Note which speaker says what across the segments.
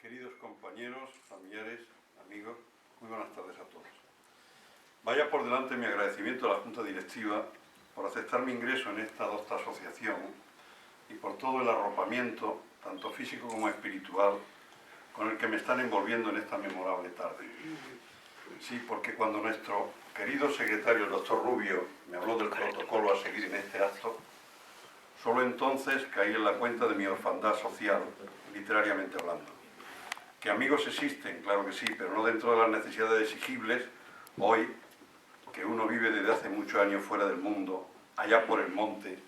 Speaker 1: Queridos compañeros, familiares, amigos, muy buenas tardes a todos. Vaya por delante mi agradecimiento a la Junta Directiva por aceptar mi ingreso en esta docta asociación y por todo el arropamiento, tanto físico como espiritual, con el que me están envolviendo en esta memorable tarde. Sí, porque cuando nuestro querido secretario, el doctor Rubio, me habló del protocolo a seguir en este acto, solo entonces caí en la cuenta de mi orfandad social, literariamente hablando. Que amigos existen, claro que sí, pero no dentro de las necesidades exigibles, hoy, que uno vive desde hace muchos años fuera del mundo, allá por el monte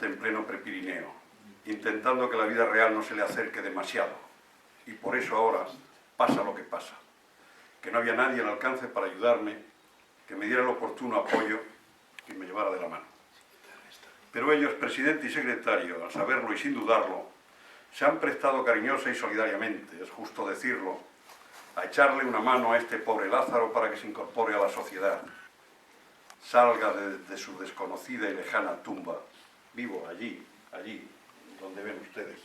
Speaker 1: en pleno Prepirineo, intentando que la vida real no se le acerque demasiado. Y por eso ahora pasa lo que pasa. Que no había nadie al alcance para ayudarme, que me diera el oportuno apoyo y me llevara de la mano. Pero ellos, presidente y secretario, al saberlo y sin dudarlo, se han prestado cariñosa y solidariamente, es justo decirlo, a echarle una mano a este pobre Lázaro para que se incorpore a la sociedad, salga de su desconocida y lejana tumba, vivo allí, donde ven ustedes,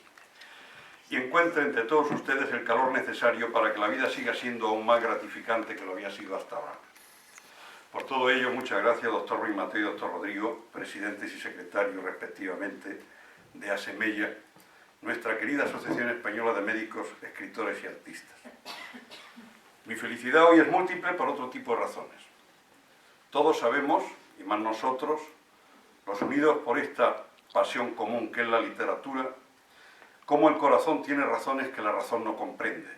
Speaker 1: y encuentre entre todos ustedes el calor necesario para que la vida siga siendo aún más gratificante que lo había sido hasta ahora. Por todo ello, muchas gracias, doctor Ruiz Mateo y doctor Rodrigo, presidentes y secretarios respectivamente de ASEMELLA, nuestra querida Asociación Española de Médicos, Escritores y Artistas. Mi felicidad hoy es múltiple por otro tipo de razones. Todos sabemos, y más nosotros, los unidos por esta pasión común que es la literatura, cómo el corazón tiene razones que la razón no comprende.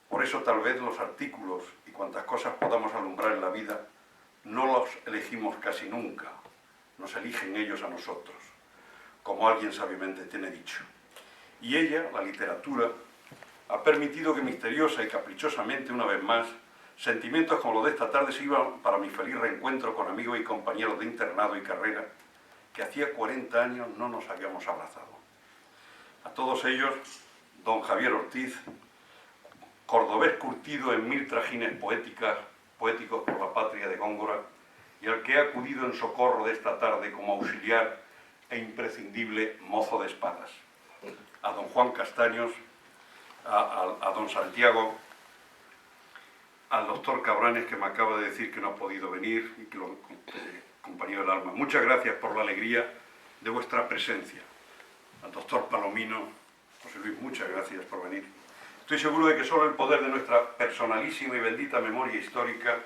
Speaker 1: Por eso tal vez los artículos y cuantas cosas podamos alumbrar en la vida no los elegimos casi nunca, nos eligen ellos a nosotros, como alguien sabiamente tiene dicho. Y ella, la literatura, ha permitido que misteriosa y caprichosamente, una vez más, sentimientos como los de esta tarde sirvan para mi feliz reencuentro con amigos y compañeros de internado y carrera que hacía 40 años no nos habíamos abrazado. A todos ellos, don Javier Ortiz, cordobés curtido en 1000 trajines poéticos por la patria de Góngora, y al que he acudido en socorro de esta tarde como auxiliar e imprescindible mozo de espadas. A don Juan Castaños, a don Santiago, al doctor Cabranes, que me acaba de decir que no ha podido venir, y que compañero del alma. Muchas gracias por la alegría de vuestra presencia. Al doctor Palomino, José Luis, muchas gracias por venir. Estoy seguro de que solo el poder de nuestra personalísima y bendita memoria histórica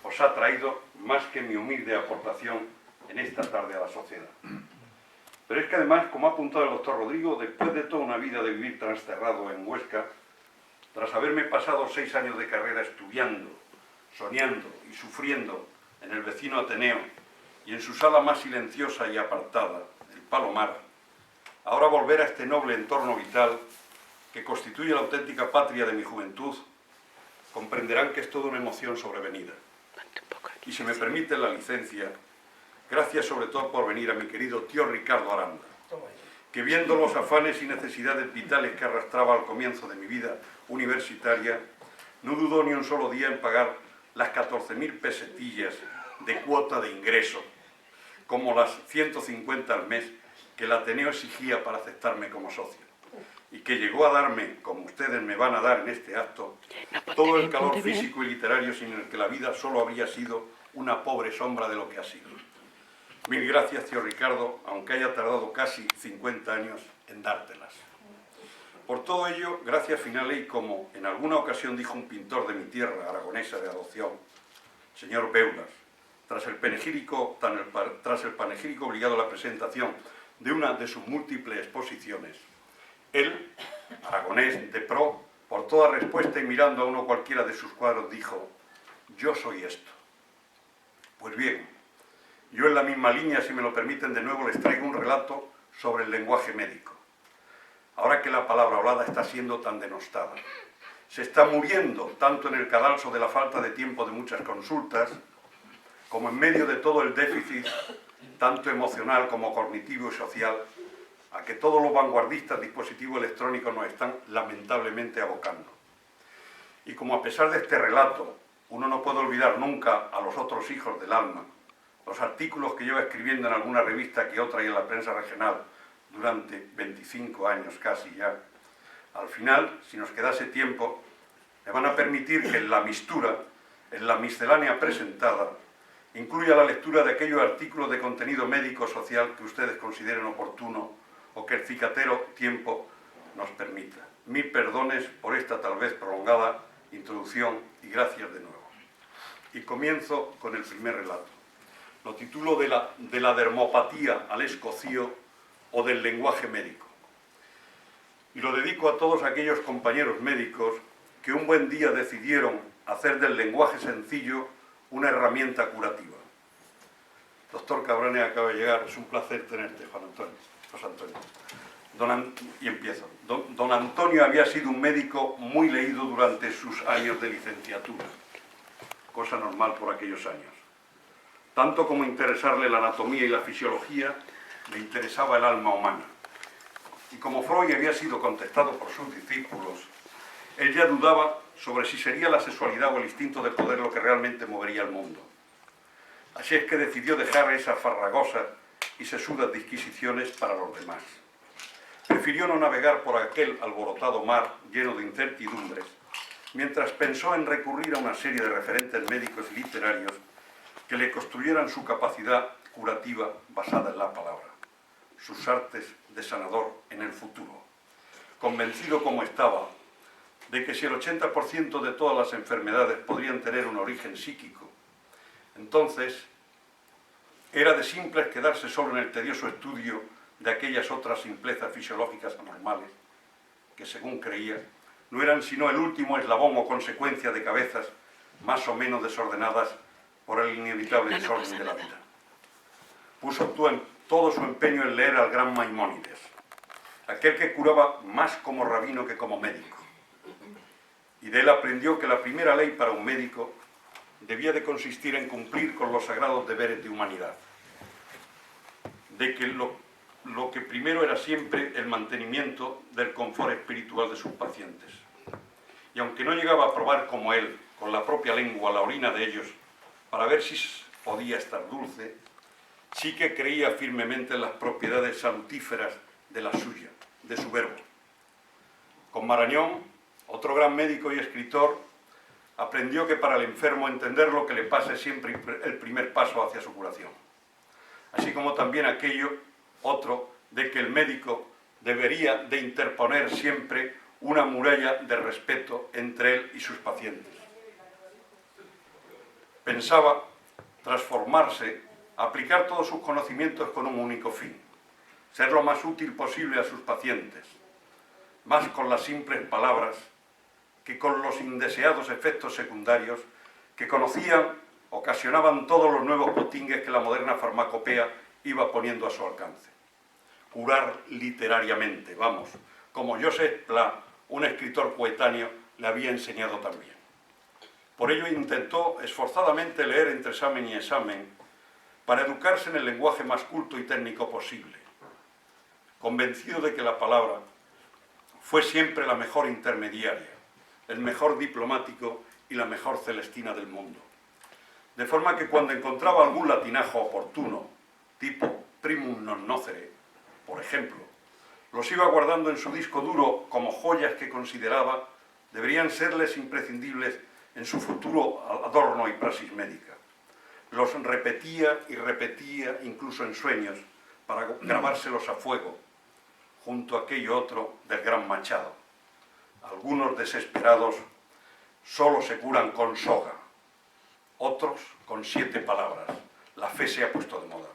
Speaker 1: os ha traído más que mi humilde aportación en esta tarde a la sociedad. Pero es que además, como ha apuntado el doctor Rodrigo, después de toda una vida de vivir transterrado en Huesca, tras haberme pasado 6 años de carrera estudiando, soñando y sufriendo en el vecino Ateneo y en su sala más silenciosa y apartada, el Palomar, ahora volver a este noble entorno vital que constituye la auténtica patria de mi juventud, comprenderán que es toda una emoción sobrevenida. Y si me permiten la licencia, gracias sobre todo por venir a mi querido tío Ricardo Aranda, que viendo los afanes y necesidades vitales que arrastraba al comienzo de mi vida universitaria, no dudó ni un solo día en pagar las 14.000 pesetillas de cuota de ingreso, como las 150 al mes que el Ateneo exigía para aceptarme como socio, y que llegó a darme, como ustedes me van a dar en este acto, todo el calor físico y literario sin el que la vida solo habría sido una pobre sombra de lo que ha sido. Mil gracias, tío Ricardo, aunque haya tardado casi 50 años en dártelas. Por todo ello, gracias finales, y como en alguna ocasión dijo un pintor de mi tierra aragonesa de adopción, señor Beulas, tras el panegírico obligado a la presentación de una de sus múltiples exposiciones, él, aragonés de pro, por toda respuesta y mirando a uno cualquiera de sus cuadros, dijo: yo soy esto. Pues bien, yo en la misma línea, si me lo permiten de nuevo, les traigo un relato sobre el lenguaje médico. Ahora que la palabra hablada está siendo tan denostada, se está muriendo tanto en el cadalso de la falta de tiempo de muchas consultas, como en medio de todo el déficit, tanto emocional como cognitivo y social, a que todos los vanguardistas dispositivos electrónicos nos están lamentablemente abocando. Y como a pesar de este relato, uno no puede olvidar nunca a los otros hijos del alma, los artículos que lleva escribiendo en alguna revista que otra y en la prensa regional, durante 25 años casi ya, al final, si nos quedase tiempo, me van a permitir que en la mistura, en la miscelánea presentada, incluya la lectura de aquellos artículos de contenido médico-social que ustedes consideren oportuno o que el cicatero tiempo nos permita. Mil perdones por esta tal vez prolongada introducción y gracias de nuevo. Y comienzo con el primer relato. Lo titulo de la dermopatía al escocío o del lenguaje médico. Y lo dedico a todos aquellos compañeros médicos que un buen día decidieron hacer del lenguaje sencillo una herramienta curativa. Doctor Cabrane acaba de llegar, es un placer tenerte, José Antonio. Y empiezo. Don Antonio había sido un médico muy leído durante sus años de licenciatura, cosa normal por aquellos años. Tanto como interesarle la anatomía y la fisiología, le interesaba el alma humana. Y como Freud había sido contestado por sus discípulos, él ya dudaba sobre si sería la sexualidad o el instinto de poder lo que realmente movería el mundo. Así es que decidió dejar esas farragosas y sesudas disquisiciones para los demás. Prefirió no navegar por aquel alborotado mar lleno de incertidumbres, mientras pensó en recurrir a una serie de referentes médicos y literarios que le construyeran su capacidad curativa basada en la palabra, sus artes de sanador en el futuro. Convencido como estaba de que si el 80% de todas las enfermedades podrían tener un origen psíquico, entonces era de simples quedarse solo en el tedioso estudio de aquellas otras simplezas fisiológicas anormales, que según creía, no eran sino el último eslabón o consecuencia de cabezas más o menos desordenadas por el inevitable desorden de la vida. Puso todo su empeño en leer al gran Maimónides, aquel que curaba más como rabino que como médico. Y de él aprendió que la primera ley para un médico debía de consistir en cumplir con los sagrados deberes de humanidad, de que lo que primero era siempre el mantenimiento del confort espiritual de sus pacientes. Y aunque no llegaba a probar como él, con la propia lengua, la orina de ellos, para ver si podía estar dulce, sí que creía firmemente en las propiedades salutíferas de la suya, de su verbo. Con Marañón, otro gran médico y escritor, aprendió que para el enfermo entender lo que le pasa es siempre el primer paso hacia su curación. Así como también aquello, otro, de que el médico debería de interponer siempre una muralla de respeto entre él y sus pacientes. Pensaba transformarse, aplicar todos sus conocimientos con un único fin, ser lo más útil posible a sus pacientes, más con las simples palabras que con los indeseados efectos secundarios que ocasionaban todos los nuevos potingues que la moderna farmacopea iba poniendo a su alcance. Curar literariamente, vamos, como Joseph Pla, un escritor coetáneo, le había enseñado también. Por ello intentó esforzadamente leer entre examen y examen para educarse en el lenguaje más culto y técnico posible, convencido de que la palabra fue siempre la mejor intermediaria, el mejor diplomático y la mejor celestina del mundo. De forma que cuando encontraba algún latinajo oportuno, tipo primum non nocere, por ejemplo, los iba guardando en su disco duro como joyas que consideraba deberían serles imprescindibles en su futuro adorno y praxis médica. Los repetía y repetía, incluso en sueños, para grabárselos a fuego, junto a aquello otro del gran Machado. Algunos desesperados solo se curan con soga, otros con 7 palabras. La fe se ha puesto de moda.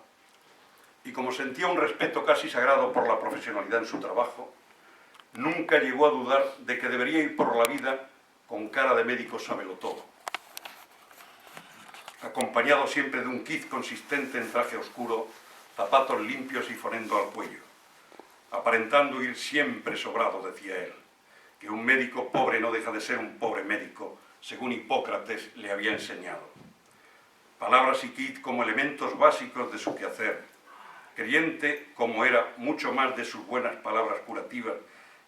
Speaker 1: Y como sentía un respeto casi sagrado por la profesionalidad en su trabajo, nunca llegó a dudar de que debería ir por la vida con cara de médico sabelotodo, acompañado siempre de un kit consistente en traje oscuro, zapatos limpios y fonendo al cuello, aparentando ir siempre sobrado, decía él, que un médico pobre no deja de ser un pobre médico, según Hipócrates le había enseñado. Palabras y kit como elementos básicos de su quehacer, creyente como era mucho más de sus buenas palabras curativas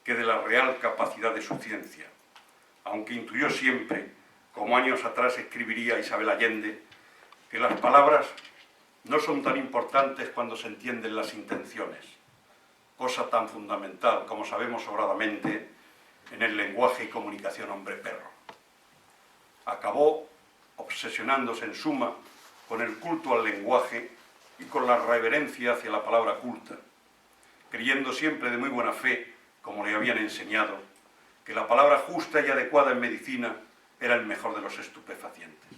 Speaker 1: que de la real capacidad de su ciencia, aunque intuyó siempre, como años atrás escribiría Isabel Allende, que las palabras no son tan importantes cuando se entienden las intenciones, cosa tan fundamental, como sabemos sobradamente, en el lenguaje y comunicación hombre-perro. Acabó obsesionándose en suma con el culto al lenguaje y con la reverencia hacia la palabra culta, creyendo siempre de muy buena fe, como le habían enseñado, que la palabra justa y adecuada en medicina era el mejor de los estupefacientes.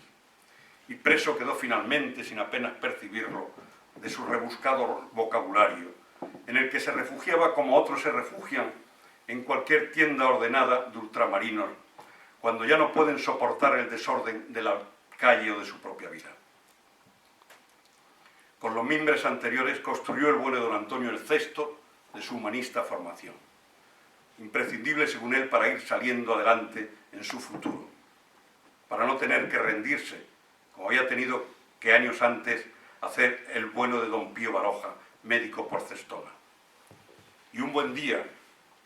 Speaker 1: Y preso quedó finalmente, sin apenas percibirlo, de su rebuscado vocabulario, en el que se refugiaba como otros se refugian en cualquier tienda ordenada de ultramarinos, cuando ya no pueden soportar el desorden de la calle o de su propia vida. Con los mimbres anteriores construyó el bueno don Antonio el cesto de su humanista formación, imprescindible según él para ir saliendo adelante en su futuro, para no tener que rendirse, como había tenido que años antes hacer el bueno de don Pío Baroja, médico por Cestona. Y un buen día,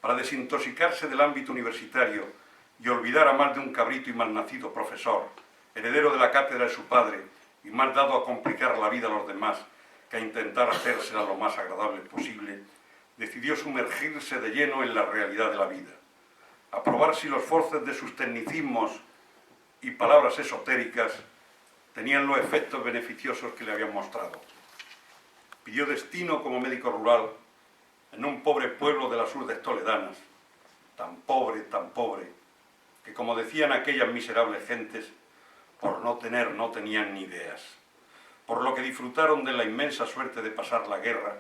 Speaker 1: para desintoxicarse del ámbito universitario y olvidar a más de un cabrito y malnacido profesor, heredero de la cátedra de su padre y más dado a complicar la vida a los demás que a intentar hacérsela lo más agradable posible, decidió sumergirse de lleno en la realidad de la vida, a probar si los forces de sus tecnicismos y palabras esotéricas tenían los efectos beneficiosos que le habían mostrado. Pidió destino como médico rural en un pobre pueblo de las urdes toledanas, tan pobre, que como decían aquellas miserables gentes, por no tener no tenían ni ideas, por lo que disfrutaron de la inmensa suerte de pasar la guerra,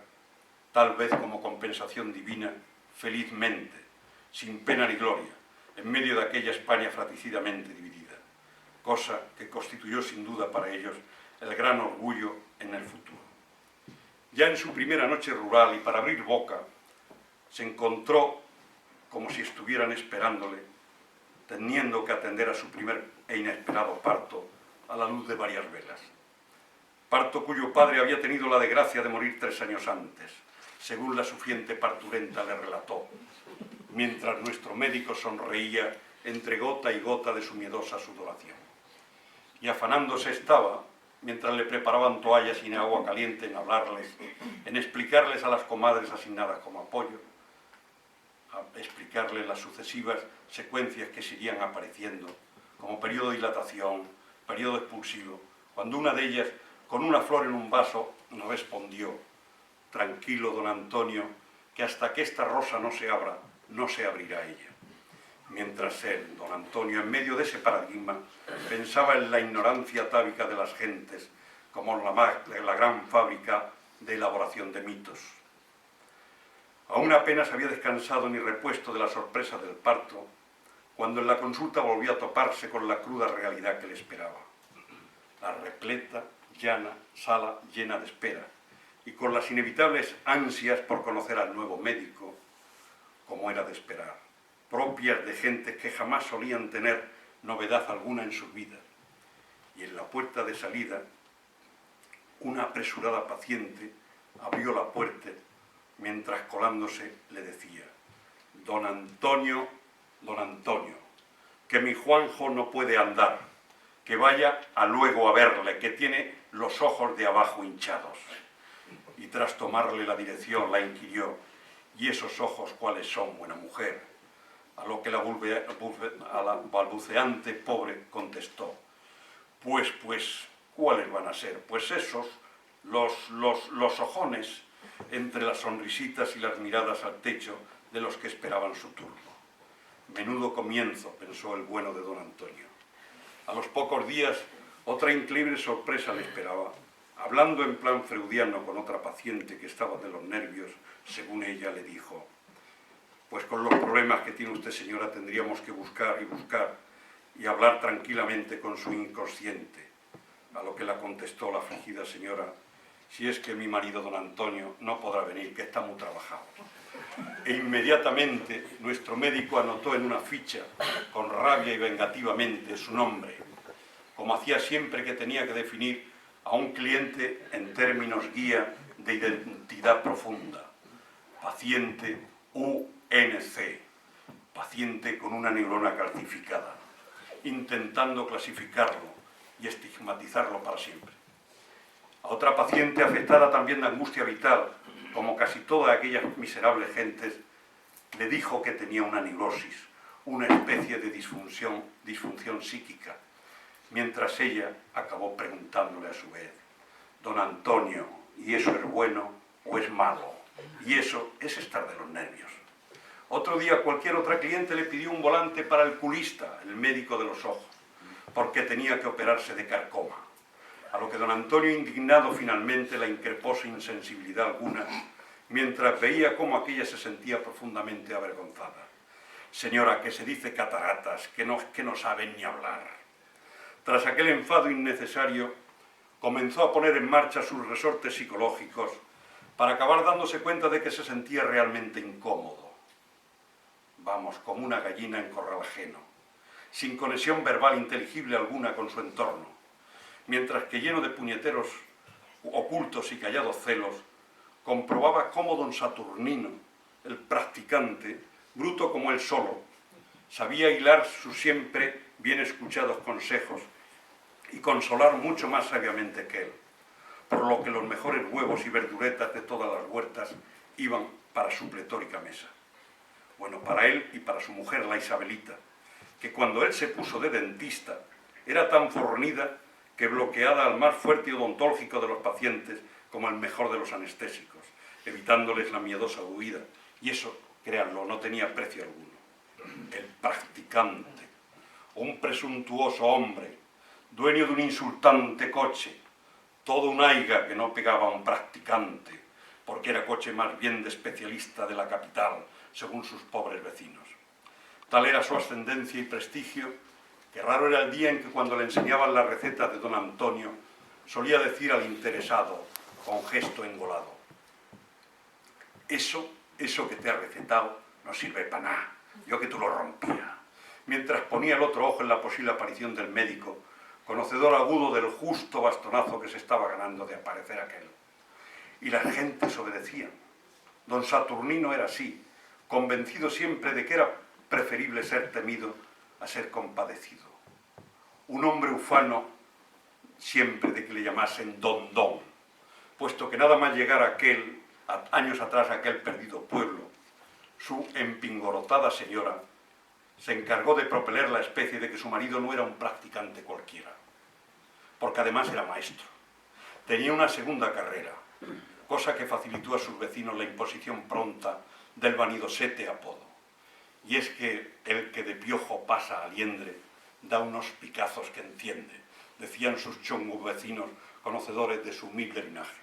Speaker 1: tal vez como compensación divina, felizmente, sin pena ni gloria, en medio de aquella España fratricidamente dividida, cosa que constituyó sin duda para ellos el gran orgullo en el futuro. Ya en su primera noche rural y para abrir boca, se encontró como si estuvieran esperándole, teniendo que atender a su primer e inesperado parto a la luz de varias velas. Parto cuyo padre había tenido la desgracia de morir 3 años antes, según la sufriente parturenta le relató, mientras nuestro médico sonreía entre gota y gota de su miedosa sudoración. Y afanándose estaba, mientras le preparaban toallas sin agua caliente, en hablarles, en explicarles a las comadres asignadas como apoyo, a explicarles las sucesivas secuencias que se irían apareciendo, como periodo de dilatación, periodo expulsivo, cuando una de ellas, con una flor en un vaso, nos respondió: tranquilo, don Antonio, que hasta que esta rosa no se abra, no se abrirá ella. Mientras él, don Antonio, en medio de ese paradigma, pensaba en la ignorancia atávica de las gentes, como la gran fábrica de elaboración de mitos. Aún apenas había descansado ni repuesto de la sorpresa del parto, cuando en la consulta volvió a toparse con la cruda realidad que le esperaba. La repleta, llana sala llena de espera, y con las inevitables ansias por conocer al nuevo médico, como era de esperar, propias de gentes que jamás solían tener novedad alguna en sus vidas. Y en la puerta de salida, una apresurada paciente abrió la puerta, mientras colándose le decía: don Antonio, que mi Juanjo no puede andar, que vaya a luego a verle, que tiene los ojos de abajo hinchados. Y tras tomarle la dirección la inquirió: ¿y esos ojos cuáles son, buena mujer? A lo que la balbuceante pobre contestó: pues, ¿cuáles van a ser? Pues esos, los ojones, entre las sonrisitas y las miradas al techo de los que esperaban su turno. Menudo comienzo, pensó el bueno de don Antonio. A los pocos días, otra increíble sorpresa le esperaba. Hablando en plan freudiano con otra paciente que estaba de los nervios, según ella le dijo: pues con los problemas que tiene usted, señora, tendríamos que buscar y hablar tranquilamente con su inconsciente. A lo que la contestó la afligida señora: si es que mi marido, don Antonio, no podrá venir, que está muy trabajado. E inmediatamente nuestro médico anotó en una ficha, con rabia y vengativamente, su nombre, como hacía siempre que tenía que definir a un cliente en términos guía de identidad profunda: paciente UNC, paciente con una neurona calcificada, intentando clasificarlo y estigmatizarlo para siempre. A otra paciente afectada también de angustia vital, como casi todas aquellas miserables gentes, le dijo que tenía una neurosis, una especie de disfunción psíquica, mientras ella acabó preguntándole a su vez: don Antonio, ¿y eso es bueno o es malo? Y eso es estar de los nervios. Otro día cualquier otra cliente le pidió un volante para el culista, el médico de los ojos, porque tenía que operarse de carcoma. A lo que don Antonio, indignado, finalmente la increpó sin insensibilidad alguna, mientras veía cómo aquella se sentía profundamente avergonzada. Señora, que se dice cataratas, que no saben ni hablar. Tras aquel enfado innecesario, comenzó a poner en marcha sus resortes psicológicos para acabar dándose cuenta de que se sentía realmente incómodo. Vamos, como una gallina en corral ajeno, sin conexión verbal inteligible alguna con su entorno, mientras que lleno de puñeteros ocultos y callados celos, comprobaba cómo don Saturnino, el practicante, bruto como él solo, sabía hilar sus siempre bien escuchados consejos y consolar mucho más sabiamente que él, por lo que los mejores huevos y verduretas de todas las huertas iban para su pletórica mesa. Bueno, para él y para su mujer, la Isabelita, que cuando él se puso de dentista era tan fornida que bloqueada al más fuerte y odontológico de los pacientes como el mejor de los anestésicos, evitándoles la miedosa huida. Y eso, créanlo, no tenía precio alguno. El practicante, un presuntuoso hombre, dueño de un insultante coche, todo un aiga que no pegaba a un practicante, porque era coche más bien de especialista de la capital, según sus pobres vecinos. Tal era su ascendencia y prestigio, que raro era el día en que cuando le enseñaban las recetas de don Antonio, solía decir al interesado, con gesto engolado: eso que te ha recetado no sirve para nada, yo que tú lo rompía, mientras ponía el otro ojo en la posible aparición del médico, conocedor agudo del justo bastonazo que se estaba ganando de aparecer aquel. Y las gentes obedecían. Don Saturnino era así, convencido siempre de que era preferible ser temido a ser compadecido. Un hombre ufano siempre de que le llamasen Don Don, puesto que nada más llegar años atrás a aquel perdido pueblo, su empingorotada señora se encargó de propeler la especie de que su marido no era un practicante cualquiera, porque además era maestro. Tenía una segunda carrera, cosa que facilitó a sus vecinos la imposición pronta del vanidosete apodo. Y es que el que de piojo pasa a liendre da unos picazos que enciende, decían sus chongos vecinos conocedores de su humilde linaje.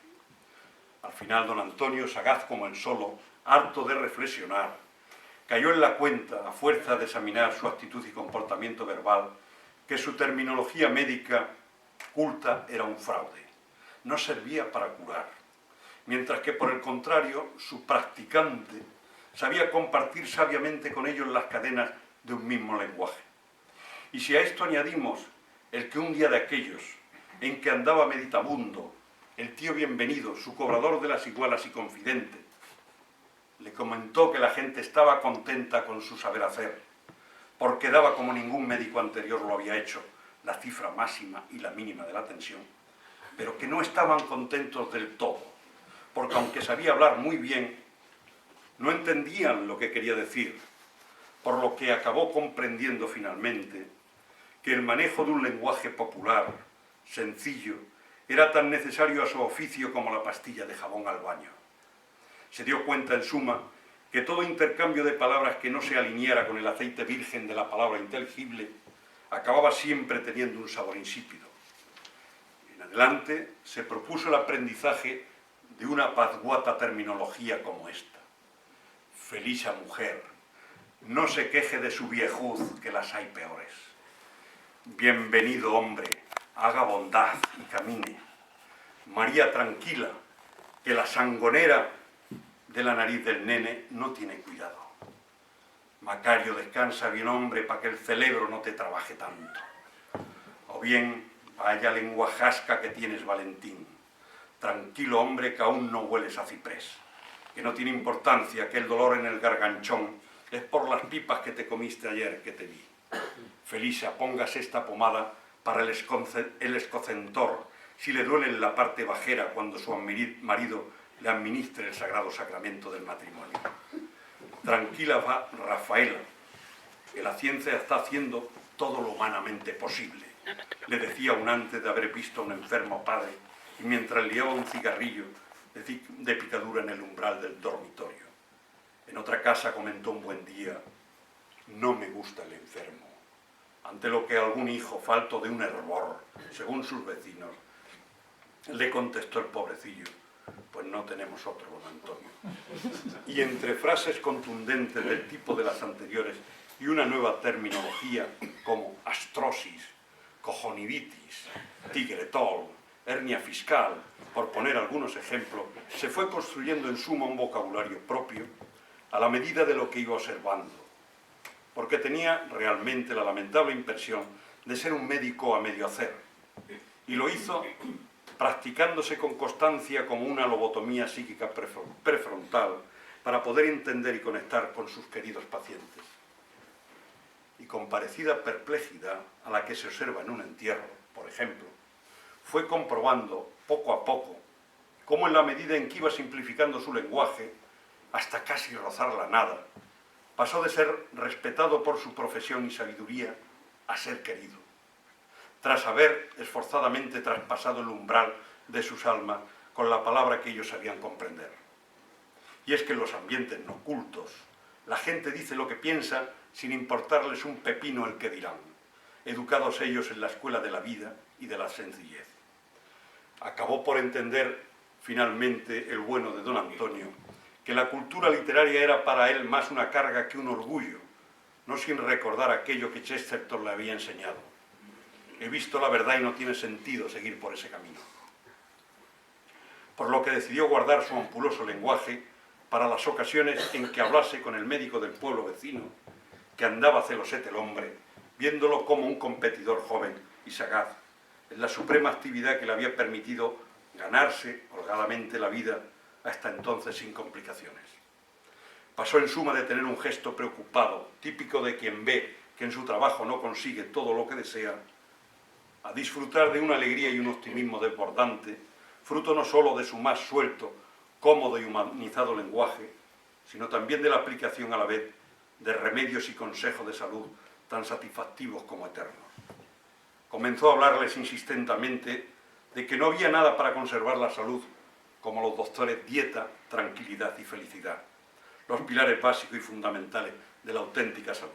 Speaker 1: Al final don Antonio, sagaz como el solo, harto de reflexionar, cayó en la cuenta, a fuerza de examinar su actitud y comportamiento verbal, que su terminología médica culta era un fraude, no servía para curar, mientras que por el contrario su practicante sabía compartir sabiamente con ellos las cadenas de un mismo lenguaje. Y si a esto añadimos el que un día de aquellos en que andaba meditabundo, el tío Bienvenido, su cobrador de las igualas y confidente, le comentó que la gente estaba contenta con su saber hacer, porque daba como ningún médico anterior lo había hecho, la cifra máxima y la mínima de la atención, pero que no estaban contentos del todo, porque aunque sabía hablar muy bien, no entendían lo que quería decir, por lo que acabó comprendiendo finalmente que el manejo de un lenguaje popular, sencillo, era tan necesario a su oficio como la pastilla de jabón al baño. Se dio cuenta, en suma, que todo intercambio de palabras que no se alineara con el aceite virgen de la palabra inteligible acababa siempre teniendo un sabor insípido. En adelante se propuso el aprendizaje de una pazguata terminología como esta: feliz mujer, no se queje de su viejuz, que las hay peores. Bienvenido hombre, haga bondad y camine. María tranquila, que la sangonera de la nariz del nene no tiene cuidado. Macario, descansa bien hombre, para que el cerebro no te trabaje tanto. O bien, vaya lengua jasca que tienes, Valentín. Tranquilo hombre, que aún no hueles a ciprés, que no tiene importancia, que el dolor en el garganchón es por las pipas que te comiste ayer que te vi. Felisa, póngase esta pomada para el escocentor, si le duele en la parte bajera cuando su marido le administre el sagrado sacramento del matrimonio. Tranquila va Rafaela, que la ciencia está haciendo todo lo humanamente posible, le decía un antes de haber visto a un enfermo padre, y mientras liaba un cigarrillo de picadura en el umbral del dormitorio. En otra casa comentó un buen día: no me gusta el enfermo. Ante lo que algún hijo, falto de un hervor, según sus vecinos, le contestó el pobrecillo: pues no tenemos otro, don Antonio. Y entre frases contundentes del tipo de las anteriores y una nueva terminología como astrosis, cojonivitis, tigretol, hernia fiscal, por poner algunos ejemplos, se fue construyendo en suma un vocabulario propio a la medida de lo que iba observando, porque tenía realmente la lamentable impresión de ser un médico a medio hacer, y lo hizo practicándose con constancia como una lobotomía psíquica prefrontal para poder entender y conectar con sus queridos pacientes. Y con parecida perplejidad a la que se observa en un entierro, por ejemplo, fue comprobando poco a poco cómo en la medida en que iba simplificando su lenguaje, hasta casi rozar la nada, pasó de ser respetado por su profesión y sabiduría a ser querido, tras haber esforzadamente traspasado el umbral de sus almas con la palabra que ellos sabían comprender. Y es que en los ambientes no cultos, la gente dice lo que piensa sin importarles un pepino el que dirán, educados ellos en la escuela de la vida y de la sencillez. Acabó por entender finalmente el bueno de don Antonio que la cultura literaria era para él más una carga que un orgullo, no sin recordar aquello que Chesterton le había enseñado: he visto la verdad y no tiene sentido seguir por ese camino. Por lo que decidió guardar su ampuloso lenguaje para las ocasiones en que hablase con el médico del pueblo vecino, que andaba celosete el hombre, viéndolo como un competidor joven y sagaz, en la suprema actividad que le había permitido ganarse holgadamente la vida hasta entonces sin complicaciones. Pasó en suma de tener un gesto preocupado, típico de quien ve que en su trabajo no consigue todo lo que desea, a disfrutar de una alegría y un optimismo desbordante, fruto no solo de su más suelto, cómodo y humanizado lenguaje, sino también de la aplicación a la vez de remedios y consejos de salud tan satisfactivos como eternos. Comenzó a hablarles insistentemente de que no había nada para conservar la salud como los doctores dieta, tranquilidad y felicidad, los pilares básicos y fundamentales de la auténtica salud.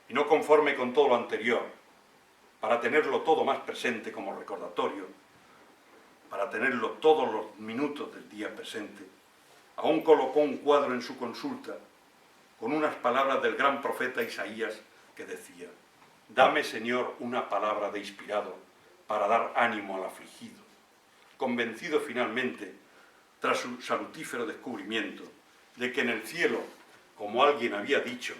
Speaker 1: Y no conforme con todo lo anterior, para tenerlo todo más presente como recordatorio, para tenerlo todos los minutos del día presente, aún colocó un cuadro en su consulta con unas palabras del gran profeta Isaías que decía: dame, Señor, una palabra de inspirado para dar ánimo al afligido, convencido finalmente, tras su salutífero descubrimiento, de que en el cielo, como alguien había dicho,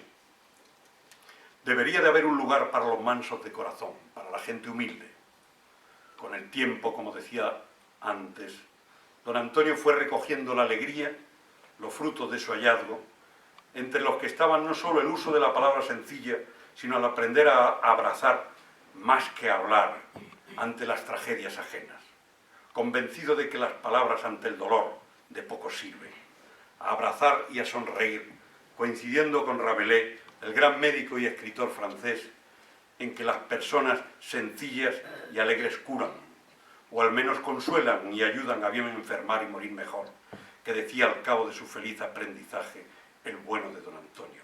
Speaker 1: debería de haber un lugar para los mansos de corazón, para la gente humilde. Con el tiempo, como decía antes, don Antonio fue recogiendo la alegría, los frutos de su hallazgo, entre los que estaban no solo el uso de la palabra sencilla, sino el aprender a abrazar más que hablar ante las tragedias ajenas, convencido de que las palabras ante el dolor de poco sirven, a abrazar y a sonreír, coincidiendo con Rabelais, el gran médico y escritor francés, en que las personas sencillas y alegres curan, o al menos consuelan y ayudan a bien enfermar y morir mejor, que decía al cabo de su feliz aprendizaje el bueno de don Antonio.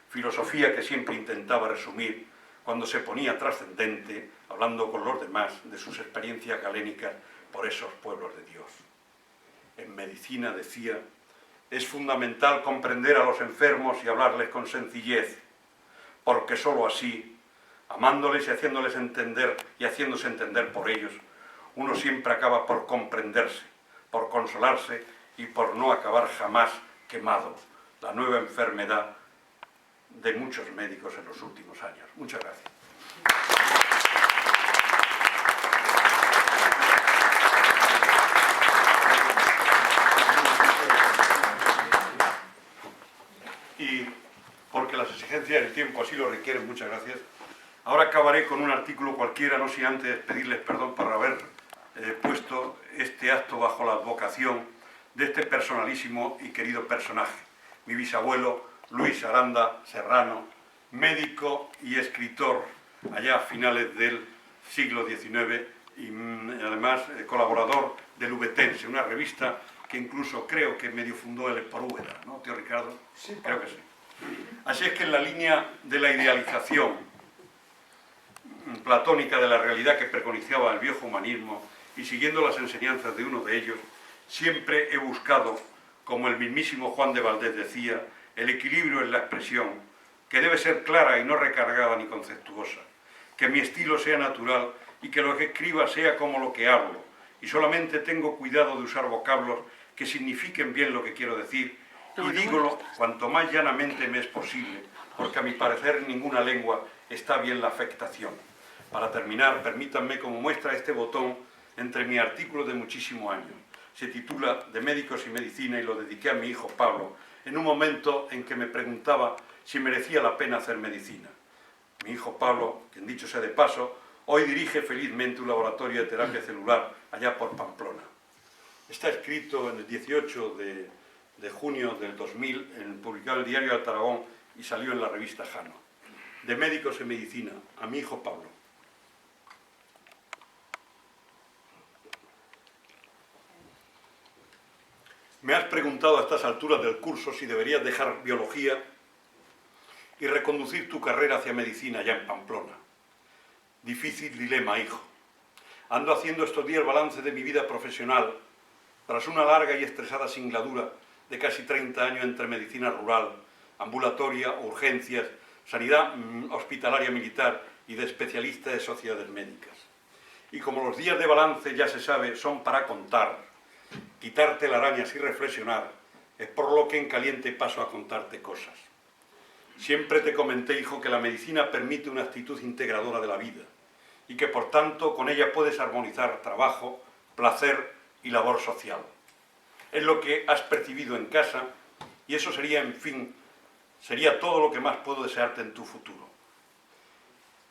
Speaker 1: Filosofía que siempre intentaba resumir cuando se ponía trascendente, hablando con los demás de sus experiencias galénicas por esos pueblos de Dios. En medicina, decía, es fundamental comprender a los enfermos y hablarles con sencillez, porque sólo así, amándoles y haciéndoles entender y haciéndose entender por ellos, uno siempre acaba por comprenderse, por consolarse y por no acabar jamás quemado, la nueva enfermedad de muchos médicos en los últimos años. Muchas gracias. Y porque las exigencias del tiempo así lo requieren, muchas gracias. Ahora acabaré con un artículo cualquiera, no sin antes pedirles perdón por haber puesto este acto bajo la advocación de este personalísimo y querido personaje, mi bisabuelo Luis Aranda Serrano, médico y escritor allá a finales del siglo XIX y además colaborador del Ubetense, una revista que incluso creo que medio fundó el Esporúbeda, ¿no, tío Ricardo?
Speaker 2: Sí,
Speaker 1: creo que sí. Así es que en la línea de la idealización platónica de la realidad que preconizaba el viejo humanismo y siguiendo las enseñanzas de uno de ellos, siempre he buscado, como el mismísimo Juan de Valdés decía, el equilibrio en la expresión, que debe ser clara y no recargada ni conceptuosa, que mi estilo sea natural y que lo que escriba sea como lo que hablo, y solamente tengo cuidado de usar vocablos que signifiquen bien lo que quiero decir, y dígolo cuanto más llanamente me es posible, porque a mi parecer ninguna lengua está bien la afectación. Para terminar, permítanme como muestra este botón entre mi artículo de muchísimos años. Se titula De médicos y medicina y lo dediqué a mi hijo Pablo, en un momento en que me preguntaba si merecía la pena hacer medicina. Mi hijo Pablo, quien dicho sea de paso, hoy dirige felizmente un laboratorio de terapia celular allá por Pamplona. Está escrito en el 18 de junio del 2000, publicado en el diario Alta Aragón y salió en la revista Jano. De médicos y medicina, a mi hijo Pablo. Me has preguntado a estas alturas del curso si deberías dejar biología y reconducir tu carrera hacia medicina ya en Pamplona. Difícil dilema, hijo. Ando haciendo estos días balance de mi vida profesional tras una larga y estresada singladura de casi 30 años entre medicina rural, ambulatoria, urgencias, sanidad hospitalaria militar y de especialista de sociedades médicas. Y como los días de balance, ya se sabe, son para contar, quitar telarañas y reflexionar, es por lo que en caliente paso a contarte cosas. Siempre te comenté, hijo, que la medicina permite una actitud integradora de la vida y que, por tanto, con ella puedes armonizar trabajo, placer y labor social. Es lo que has percibido en casa y eso sería, en fin, sería todo lo que más puedo desearte en tu futuro.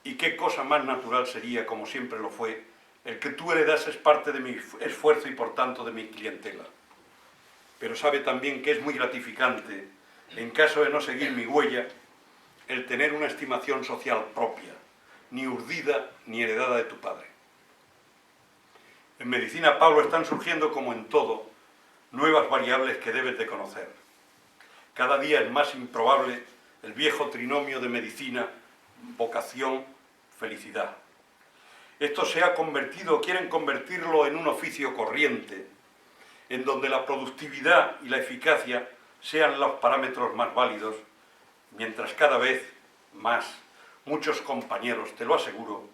Speaker 1: Y qué cosa más natural sería, como siempre lo fue, el que tú heredases parte de mi esfuerzo y, por tanto, de mi clientela. Pero sabe también que es muy gratificante, en caso de no seguir mi huella, el tener una estimación social propia, ni urdida ni heredada de tu padre. En medicina, Pablo, están surgiendo, como en todo, nuevas variables que debes de conocer. Cada día es más improbable el viejo trinomio de medicina, vocación, felicidad. Esto se ha convertido, quieren convertirlo en un oficio corriente, en donde la productividad y la eficacia sean los parámetros más válidos, mientras cada vez más muchos compañeros, te lo aseguro,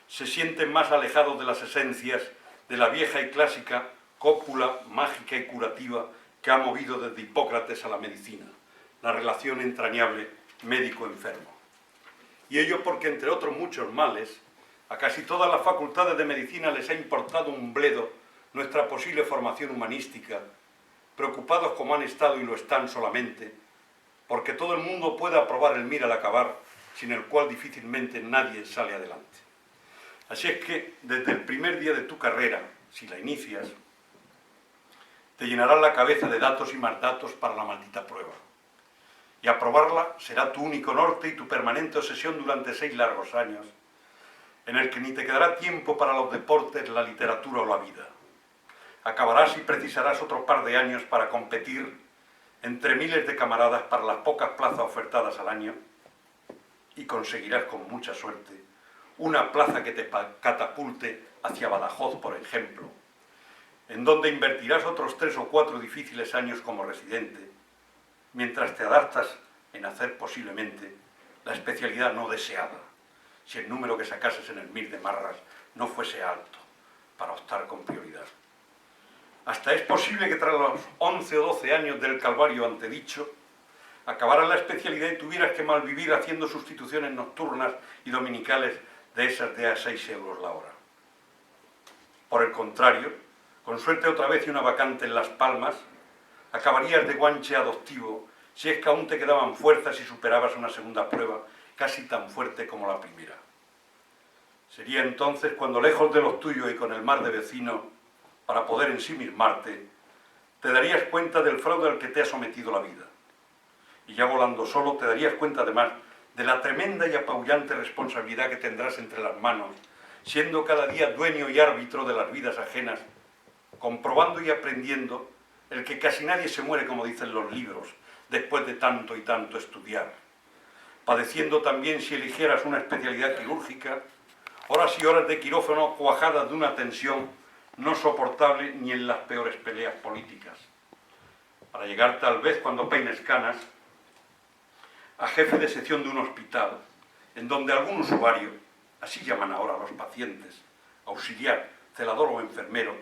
Speaker 1: se sienten más alejados de las esencias de la vieja y clásica cópula mágica y curativa que ha movido desde Hipócrates a la medicina, la relación entrañable médico-enfermo. Y ello porque, entre otros muchos males, a casi todas las facultades de medicina les ha importado un bledo nuestra posible formación humanística, preocupados como han estado y lo están solamente, porque todo el mundo puede aprobar el MIR al acabar, sin el cual difícilmente nadie sale adelante. Así es que, desde el primer día de tu carrera, si la inicias, te llenarás la cabeza de datos y más datos para la maldita prueba. Y aprobarla será tu único norte y tu permanente obsesión durante 6 largos años, en el que ni te quedará tiempo para los deportes, la literatura o la vida. Acabarás y precisarás otro par de años para competir entre miles de camaradas para las pocas plazas ofertadas al año y conseguirás con mucha suerte una plaza que te catapulte hacia Badajoz, por ejemplo, en donde invertirás otros 3 o 4 difíciles años como residente, mientras te adaptas en hacer posiblemente la especialidad no deseada, si el número que sacases en el MIR de Marras no fuese alto, para optar con prioridad. Hasta es posible que tras los 11 o 12 años del calvario antedicho, acabaras la especialidad y tuvieras que malvivir haciendo sustituciones nocturnas y dominicales de esas de a 6 euros la hora. Por el contrario, con suerte otra vez y una vacante en Las Palmas, acabarías de guanche adoptivo si es que aún te quedaban fuerzas y superabas una segunda prueba casi tan fuerte como la primera. Sería entonces cuando, lejos de los tuyos y con el mar de vecino, para poder ensimismarte, te darías cuenta del fraude al que te ha sometido la vida. Y ya volando solo te darías cuenta además de la tremenda y apabullante responsabilidad que tendrás entre las manos, siendo cada día dueño y árbitro de las vidas ajenas, comprobando y aprendiendo el que casi nadie se muere, como dicen los libros, después de tanto y tanto estudiar, padeciendo también, si eligieras una especialidad quirúrgica, horas y horas de quirófano cuajadas de una tensión no soportable ni en las peores peleas políticas, para llegar tal vez, cuando peines canas, a jefe de sección de un hospital, en donde algún usuario, así llaman ahora a los pacientes, auxiliar, celador o enfermero,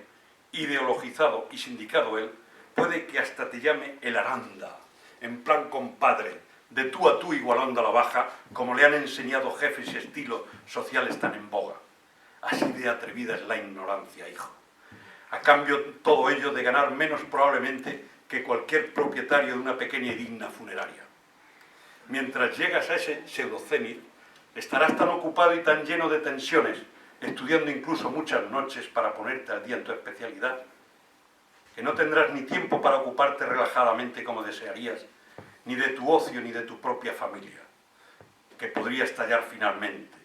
Speaker 1: ideologizado y sindicado él, puede que hasta te llame el Aranda, en plan compadre, de tú a tú igualando a la baja, como le han enseñado jefes y estilos sociales tan en boga. Así de atrevida es la ignorancia, hijo. A cambio todo ello de ganar menos probablemente que cualquier propietario de una pequeña y digna funeraria. Mientras llegas a ese pseudocénit, estarás tan ocupado y tan lleno de tensiones, estudiando incluso muchas noches para ponerte al día en tu especialidad, que no tendrás ni tiempo para ocuparte relajadamente como desearías, ni de tu ocio ni de tu propia familia, que podría estallar finalmente,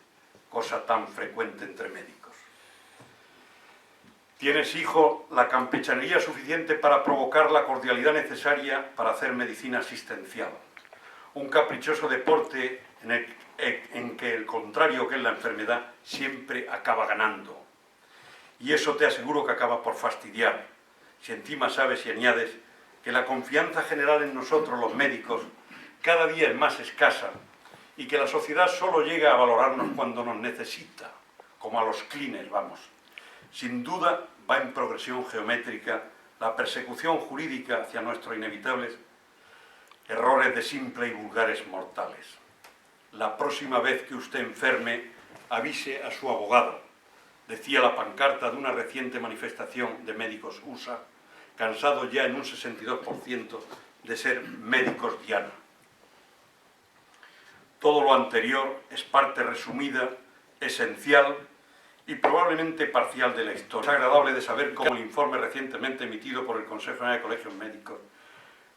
Speaker 1: cosa tan frecuente entre médicos. Tienes, hijo, la campechanería suficiente para provocar la cordialidad necesaria para hacer medicina asistencial, un caprichoso deporte en que el contrario, que es la enfermedad, siempre acaba ganando. Y eso te aseguro que acaba por fastidiar, si encima sabes y añades que la confianza general en nosotros, los médicos, cada día es más escasa y que la sociedad solo llega a valorarnos cuando nos necesita, como a los clines, vamos. Sin duda va en progresión geométrica la persecución jurídica hacia nuestros inevitables errores de simple y vulgares mortales. La próxima vez que usted enferme, avise a su abogado, decía la pancarta de una reciente manifestación de médicos USA, cansados ya en un 62% de ser médicos diana. Todo lo anterior es parte resumida, esencial y probablemente parcial de la historia. Es agradable de saber cómo el informe recientemente emitido por el Consejo General de Colegios Médicos,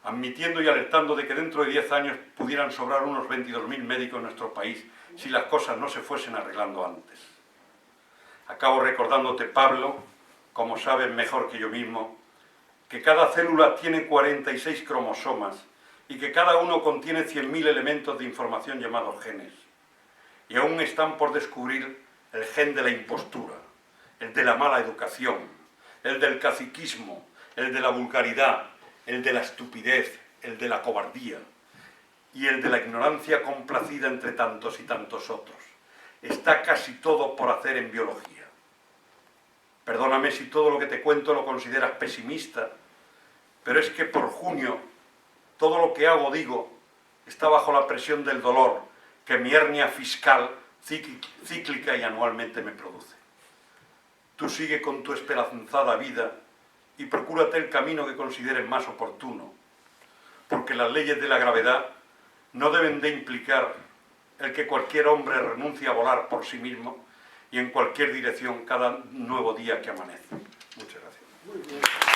Speaker 1: admitiendo y alertando de que dentro de 10 años pudieran sobrar unos 22.000 médicos en nuestro país si las cosas no se fuesen arreglando antes. Acabo recordándote, Pablo, como sabes mejor que yo mismo, que cada célula tiene 46 cromosomas y que cada uno contiene 100.000 elementos de información llamados genes. Y aún están por descubrir el gen de la impostura, el de la mala educación, el del caciquismo, el de la vulgaridad, el de la estupidez, el de la cobardía y el de la ignorancia complacida entre tantos y tantos otros. Está casi todo por hacer en biología. Perdóname si todo lo que te cuento lo consideras pesimista, pero es que por junio todo lo que hago o digo está bajo la presión del dolor que mi hernia fiscal cíclica y anualmente me produce. Tú sigue con tu esperanzada vida y procúrate el camino que consideres más oportuno, porque las leyes de la gravedad no deben de implicar el que cualquier hombre renuncie a volar por sí mismo y en cualquier dirección cada nuevo día que amanece. Muchas gracias.